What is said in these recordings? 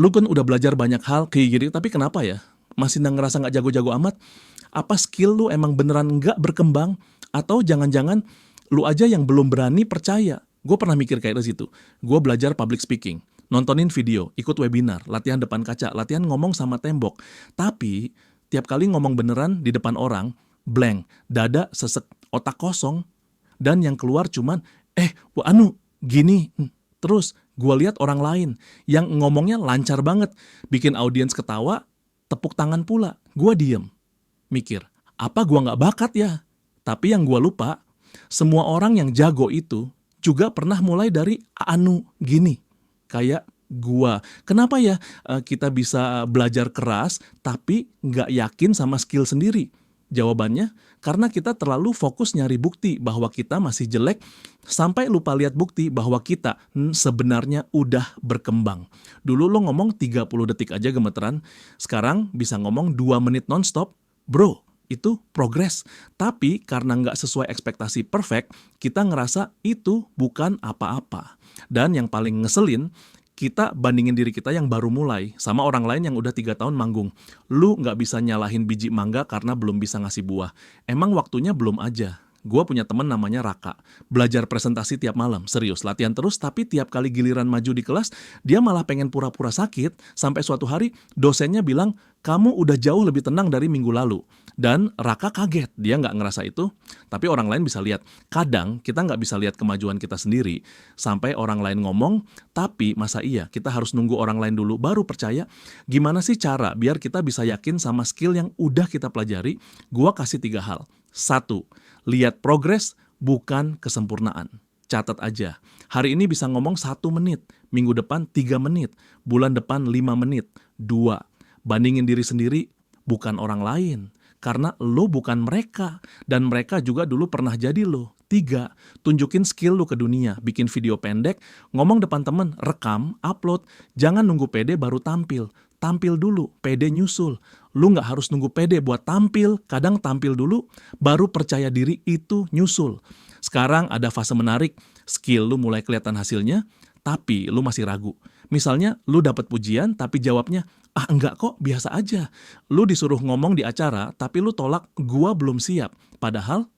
Lu kan udah belajar banyak hal kayak gini, tapi kenapa ya? Masih ngerasa nggak jago-jago amat? Apa skill lu emang beneran nggak berkembang? Atau jangan-jangan lu aja yang belum berani percaya? Gue pernah mikir kayak situ. Gue belajar public speaking, nontonin video, ikut webinar, latihan depan kaca, latihan ngomong sama tembok. Tapi tiap kali ngomong beneran di depan orang, blank, dada sesek, otak kosong, dan yang keluar cuman, gini. Terus gue lihat orang lain yang ngomongnya lancar banget, bikin audiens ketawa, tepuk tangan pula. Gue diem, mikir, apa gue nggak bakat ya? Tapi yang gue lupa, semua orang yang jago itu juga pernah mulai dari gini. Kayak gue. Kenapa ya kita bisa belajar keras tapi nggak yakin sama skill sendiri? Jawabannya, karena kita terlalu fokus nyari bukti bahwa kita masih jelek, sampai lupa lihat bukti bahwa kita sebenarnya udah berkembang. Dulu lo ngomong 30 detik aja gemeteran, sekarang bisa ngomong 2 menit nonstop. Bro, itu progres. Tapi karena nggak sesuai ekspektasi perfect, kita ngerasa itu bukan apa-apa. Dan yang paling ngeselin, kita bandingin diri kita yang baru mulai sama orang lain yang udah 3 tahun manggung. Lu nggak bisa nyalahin biji mangga karena belum bisa ngasih buah. Emang waktunya belum aja. Gue punya temen namanya Raka. Belajar presentasi tiap malam, serius, latihan terus, tapi tiap kali giliran maju di kelas, dia malah pengen pura-pura sakit, sampai suatu hari dosennya bilang, kamu udah jauh lebih tenang dari minggu lalu. Dan Raka kaget, dia nggak ngerasa itu, tapi orang lain bisa lihat. Kadang kita nggak bisa lihat kemajuan kita sendiri, sampai orang lain ngomong, tapi masa iya kita harus nunggu orang lain dulu baru percaya? Gimana sih cara biar kita bisa yakin sama skill yang udah kita pelajari? Gua kasih 3 hal. 1, lihat progres, bukan kesempurnaan. Catat aja, hari ini bisa ngomong 1 menit, minggu depan 3 menit, bulan depan 5 menit. 2, bandingin diri sendiri, bukan orang lain. Karena lo bukan mereka, dan mereka juga dulu pernah jadi lo. 3, tunjukin skill lo ke dunia, bikin video pendek, ngomong depan temen, rekam, upload, jangan nunggu pede baru tampil. Tampil dulu, pede nyusul. Lu nggak harus nunggu pede buat tampil, kadang tampil dulu, baru percaya diri itu nyusul. Sekarang ada fase menarik, skill lu mulai kelihatan hasilnya, tapi lu masih ragu. Misalnya, lu dapat pujian, tapi jawabnya, enggak kok, biasa aja. Lu disuruh ngomong di acara, tapi lu tolak, gua belum siap. Padahal,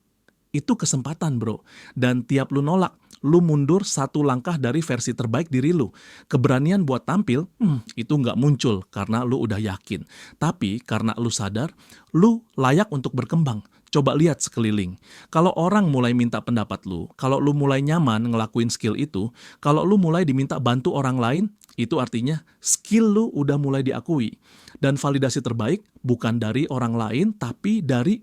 itu kesempatan bro. Dan tiap lu nolak, lu mundur 1 langkah dari versi terbaik diri lu. Keberanian buat tampil, itu nggak muncul karena lu udah yakin. Tapi karena lu sadar, lu layak untuk berkembang. Coba lihat sekeliling. Kalau orang mulai minta pendapat lu, kalau lu mulai nyaman ngelakuin skill itu, kalau lu mulai diminta bantu orang lain, itu artinya skill lu udah mulai diakui. Dan validasi terbaik bukan dari orang lain, tapi dari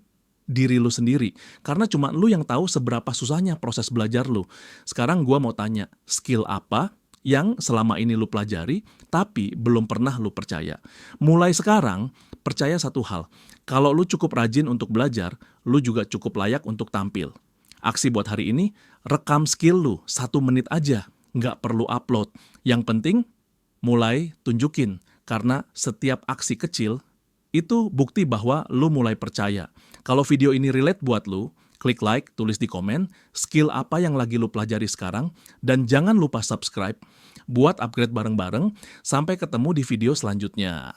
diri lu sendiri. Karena cuma lu yang tahu seberapa susahnya proses belajar lu. Sekarang gua mau tanya, skill apa yang selama ini lu pelajari, tapi belum pernah lu percaya? Mulai sekarang, percaya satu hal. Kalau lu cukup rajin untuk belajar, lu juga cukup layak untuk tampil. Aksi buat hari ini, rekam skill lu 1 menit aja. Nggak perlu upload. Yang penting, mulai tunjukin. Karena setiap aksi kecil, itu bukti bahwa lu mulai percaya. Kalau video ini relate buat lu, klik like, tulis di komen, skill apa yang lagi lu pelajari sekarang, dan jangan lupa subscribe buat upgrade bareng-bareng. Sampai ketemu di video selanjutnya.